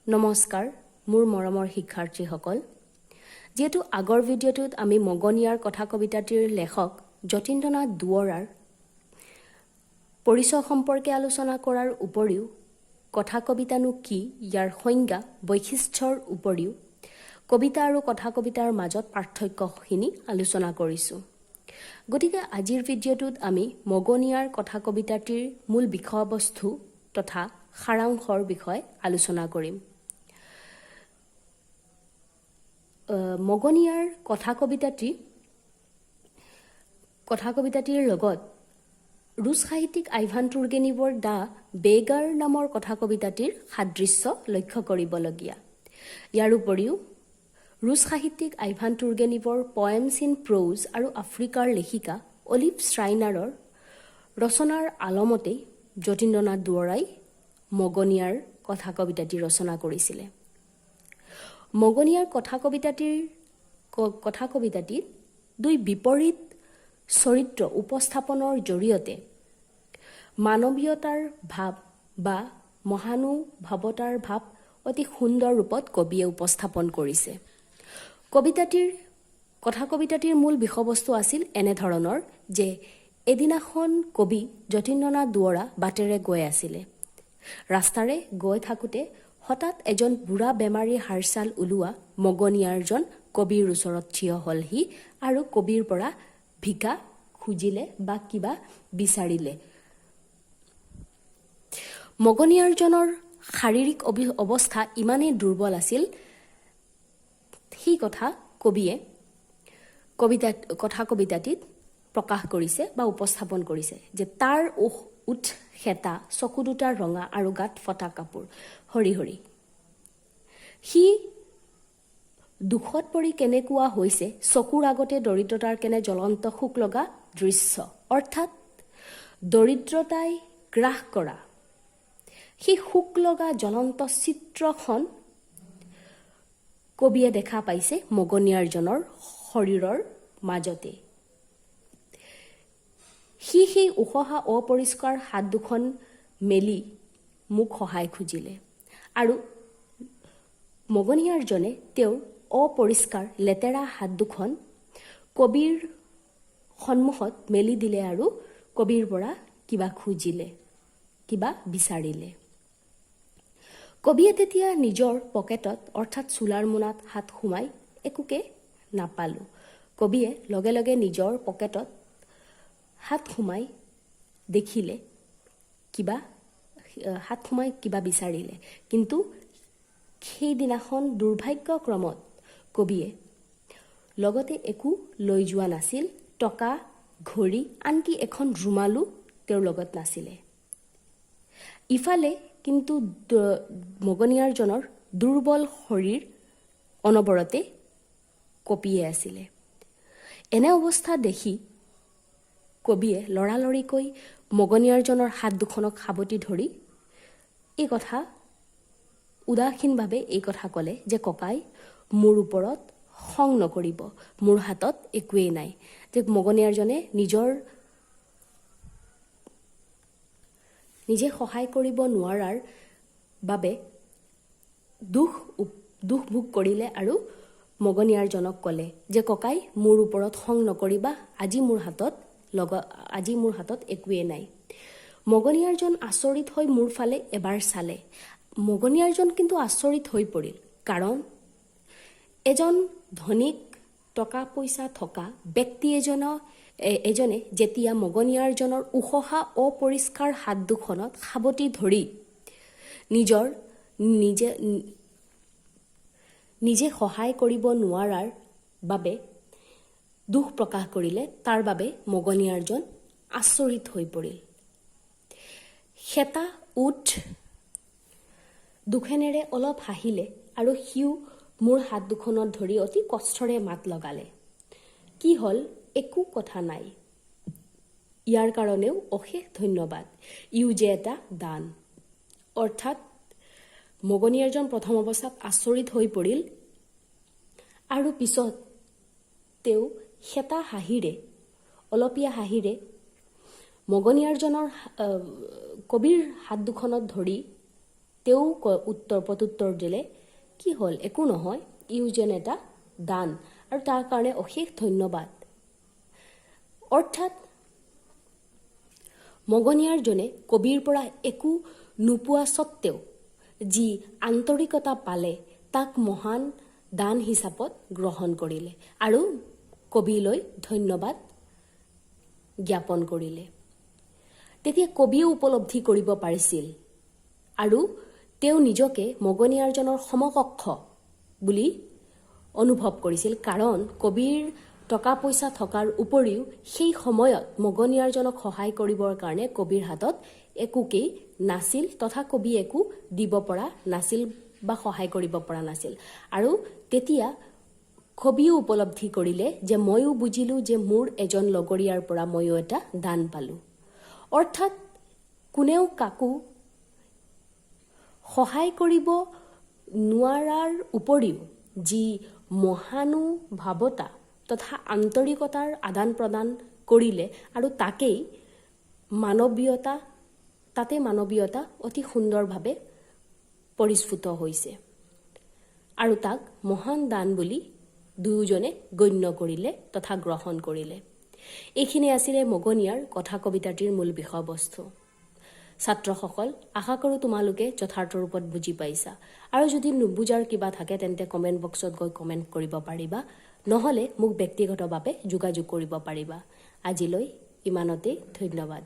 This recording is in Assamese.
নমস্কাৰ মোৰ মৰমৰ শিক্ষাৰ্থীসকল যেহেতু আগৰ ভিডিঅ'টোত আমি মগনিয়াৰ কথা কবিতাটিৰ লেখক যতীন্দ্ৰনাথ দুৱৰাৰ পৰিচয় সম্পৰ্কে আলোচনা কৰাৰ উপৰিও কথা কবিতানো কি ইয়াৰ সংজ্ঞা বৈশিষ্ট্যৰ উপৰিও কবিতা আৰু কথা কবিতাৰ মাজত পাৰ্থক্যখিনি আলোচনা কৰিছোঁ গতিকে আজিৰ ভিডিঅ'টোত আমি মগনিয়াৰ কথা কবিতাটিৰ মূল বিষয়বস্তু তথা সাৰাংশৰ বিষয়ে আলোচনা কৰিম মগনিয়াৰ কথা কবিতাটিৰ লগত ৰুছ সাহিত্যিক আইভান তুৰ্গেনিভৰ দা বেগাৰ নামৰ কথা কবিতাটিৰ সাদৃশ্য লক্ষ্য কৰিবলগীয়া ইয়াৰ উপৰিও ৰুছ সাহিত্যিক আইভান তুৰ্গেনিভৰ পয়েমছ ইন প্ৰ'জ আৰু আফ্ৰিকাৰ লেখিকা অলিভ শ্ৰাইনাৰৰ ৰচনাৰ আলমতেই যতীন্দ্ৰনাথ দুৱৰাই মগনিয়াৰ কথা কবিতাটি ৰচনা কৰিছিলে মগনিয়াৰ কথা কবিতাটিত দুই বিপৰীত চৰিত্ৰ উপস্থাপনৰ জৰিয়তে মানৱীয়তাৰ ভাৱ বা মহানুভৱতাৰ ভাৱ অতি সুন্দৰ ৰূপত কবিয়ে উপস্থাপন কৰিছে কথা কবিতাটিৰ মূল বিষয়বস্তু আছিল এনেধৰণৰ যে এদিনাখন কবি যতীন্দ্ৰনাথ দুৱৰা বাটেৰে গৈ আছিলে ৰাস্তাৰে গৈ থাকোঁতে হঠাৎ এজন বুঢ়া বেমাৰী হাৰচাল ওলোৱা মগনিয়াৰজন কবিৰ ওচৰত থিয় হ'লহি আৰু কবিৰ পৰা ভিক্ষা খুজিলে বা কিবা বিচাৰিলে মগনিয়াৰজনৰ শাৰীৰিক অৱস্থা ইমানেই দুৰ্বল আছিল সেই কথা কবিয়ে কথা কবিতাটিত প্ৰকাশ কৰিছে বা উপস্থাপন কৰিছে যে তাৰ উঠ খেতা চকু দুটা ৰঙা আৰু গাত ফটা কাপোৰ হৰি হৰি সি দুখত পৰি কেনেকুৱা হৈছে চকুৰ আগতে দৰিদ্ৰতাৰ কেনে জ্বলন্ত শোক লগা দৃশ্য অৰ্থাৎ দৰিদ্ৰতাই গ্ৰাস কৰা সেই শোক লগা জ্বলন্ত চিত্ৰখন কবিয়ে দেখা পাইছে মগনিয়াৰজনৰ শৰীৰৰ মাজতে সি সেই উশাহ অপৰিষ্কাৰ হাত দুখন মেলি মোক সহায় খুজিলে আৰু মগনিয়াৰজনে তেওঁৰ অপৰিষ্কাৰ লেতেৰা হাত দুখন কবিৰ সন্মুখত মেলি দিলে আৰু কবিৰ পৰা কিবা খুজিলে কিবা বিচাৰিলে কবিয়ে তেতিয়া নিজৰ পকেটত অৰ্থাৎ চোলাৰ মোনাত হাত সোমাই একোকে নাপালোঁ কবিয়ে লগে লগে নিজৰ পকেটত হাত সোমাই দেখিলে হাত সোমাই কিবা বিচাৰিলে কিন্তু সেইদিনাখন দুৰ্ভাগ্যক্ৰমত কবিয়ে লগতে একো লৈ যোৱা নাছিল টকা ঘড়ী আনকি এখন ৰুমালো তেওঁৰ লগত নাছিলে ইফালে কিন্তু মগনিয়াৰজনৰ দুৰ্বল শৰীৰ অনবৰতে কঁপিয়ে আছিলে এনে অৱস্থা দেখি কবিয়ে লৰালৰিকৈ মগনিয়াৰজনৰ হাত দুখনক সাৱটি ধৰি এই কথা উদাসীনভাৱে এই কথা ক'লে যে ককাই মোৰ ওপৰত খং নকৰিব মোৰ হাতত একোৱেই নাই যে মগনিয়াৰজনে নিজে সহায় কৰিব নোৱাৰাৰ বাবে দুখ ভোগ কৰিলে আৰু মগনিয়াৰজনক ক'লে যে ককাই মোৰ ওপৰত খং নকৰিবা আজি মোৰ হাতত একোৱেই নাই মগনিয়াৰজন আচৰিত হৈ মোৰ ফালে এবাৰ চালে মগনিয়াৰজন কিন্তু আচৰিত হৈ পৰিল কাৰণ এজন ধনিক টকা পইচা থকা ব্যক্তি এজনে যেতিয়া মগনিয়াৰজনৰ উশাহ অপৰিষ্কাৰ হাত দুখনত সাৱটি ধৰি নিজে সহায় কৰিব নোৱাৰাৰ বাবে দুখ প্ৰকাশ কৰিলে তাৰ বাবে মগনিয়াৰজন আচৰিত হৈ পৰিল খেতা উঠ দুখেনেৰে অলপ হাঁহিলে আৰু সিও মোৰ হাত দুখনত ধৰি অতি কষ্টৰে মাত লগালে কি হ'ল একো কথা নাই ইয়াৰ কাৰণেও অশেষ ধন্যবাদ ইউ যে এটা দান অৰ্থাৎ মগনিয়াৰজন প্ৰথম অৱস্থাত আচৰিত হৈ পৰিল আৰু পিছত তেওঁ খেতা অলপীয়া হাঁহিৰে মগনিয়াৰজনৰ কবিৰ হাত দুখনত ধৰি তেওঁ প্ৰত্যুত্তৰ দিলে, কি হ'ল, একো নহয়, ইও যেন এটা দান, আৰু তাৰ কাৰণে অশেষ ধন্যবাদ। অৰ্থাৎ মগনিয়াৰজনে কবিৰ পৰা একো নোপোৱা স্বত্তেও যি আন্তৰিকতা পালে তাক মহান দান হিচাপত গ্ৰহণ কৰিলে আৰু কবিলৈ ধন্যবাদ জ্ঞাপন কৰিলে। তেতিয়া কবিও উপলব্ধি কৰিব পাৰিছিল আৰু তেওঁ নিজকে মগনিয়াৰজনৰ সমকক্ষ বুলি অনুভৱ কৰিছিল, কাৰণ কবিৰ টকা পইচা থকাৰ উপৰিও সেই সময়ত মগনিয়াৰজনক সহায় কৰিবৰ কাৰণে কবিৰ হাতত একোকেই নাছিল, তথা কবি একো দিব পৰা নাছিল বা সহায় কৰিব পৰা নাছিল। আৰু তেতিয়া কবিও উপলব্ধি কৰিলে যে ময়ো বুজিলোঁ যে মোৰ এজন লগৰীয়াৰ পৰা ময়ো এটা দান পালোঁ। অৰ্থাৎ কোনেও কাকো সহায় কৰিব নোৱাৰাৰ উপৰিও যি মহানুভাৱতা তথা আন্তৰিকতাৰ আদান প্ৰদান কৰিলে আৰু তাতে মানৱীয়তা অতি সুন্দৰভাৱে পৰিস্ফুট হৈছে আৰু তাক মহান দান বুলি দুয়োজনে গণ্য কৰিলে তথা গ্ৰহণ কৰিলে। এইখিনি আছিলে মগনিয়াৰ কথা কবিতাটিৰ মূল বিষয়বস্তু। ছাত্ৰসকল, আশা কৰোঁ তোমালোকে যথাৰ্থ ৰূপত বুজি পাইছা, আৰু যদি নুবুজাৰ কিবা থাকে তেন্তে কমেণ্ট বক্সত গৈ কমেণ্ট কৰিব পাৰিবা, নহ'লে মোক ব্যক্তিগতভাৱে যোগাযোগ কৰিব পাৰিবা। আজিলৈ ইমানতেই, ধন্যবাদ।